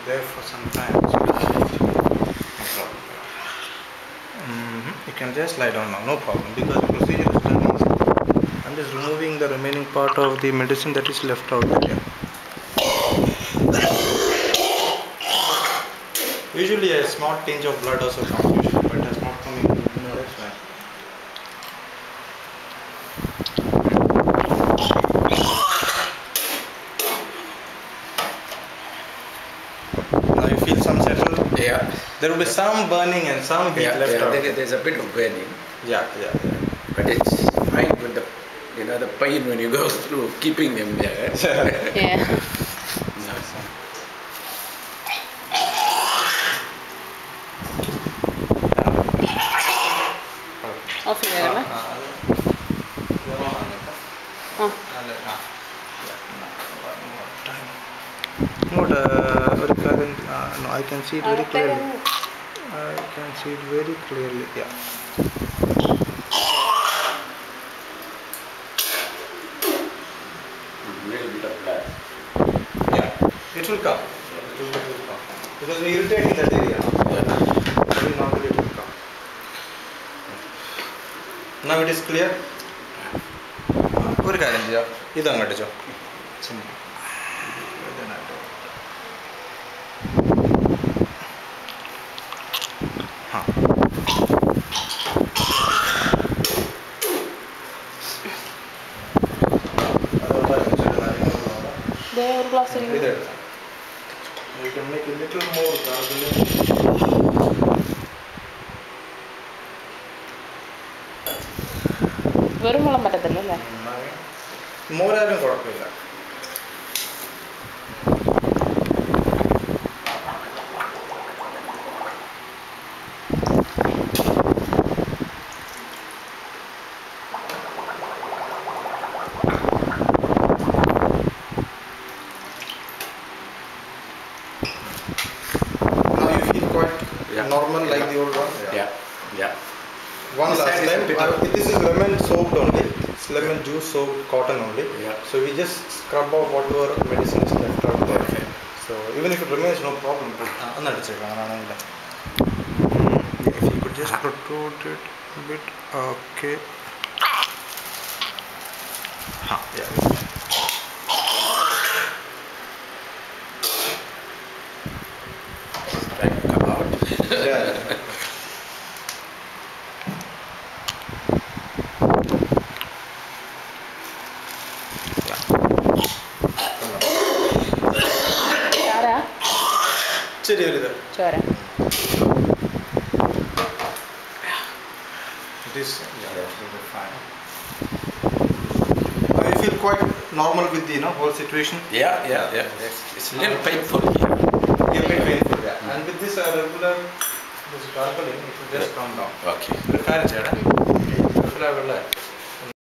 there for some time. So no problem. You can just lie down now, no problem, because the procedure is done easily. I'm just removing the remaining part of the medicine that is left out there. Usually a small tinge of blood also comes usually, but it's not coming. No, that's fine. Now you feel some settle? Yeah. There will be some burning and some heat left out. There's a bit of burning. Yeah. But it's fine with the the pain when you go through keeping them there. Yeah. Off ചെയ്തല്ലേ? No, I can see it very clearly. I can see it very clearly. Yeah. Little bit of blood. Yeah, it will come. Because we irritate in that area. Very normally it will come. Now it is clear. ഒരു കാര്യം ചെയ്യാം, ഇതങ്ങോട്ട് ചോ. ഒരു glass You can make a little more gargling. വെറും വെള്ളം പറ്റത്തില്ല അല്ലേ? മോരായാലും കുഴപ്പമില്ല. Normal like the old one? Yeah. One last time, this is lemon soaked only. It's lemon juice soaked cotton only. Yeah. So we just scrub off whatever medicine is left out there. Okay. So even if it remains, no problem. If you could just protrude it a bit. Okay. Yeah. Trying to come out. Yeah. ചോര This fine. I feel quite normal with the whole situation. Yeah. It's a little painful here. A bit painful, yeah. And with this regular gargling, it will just come down. Okay. Prepare,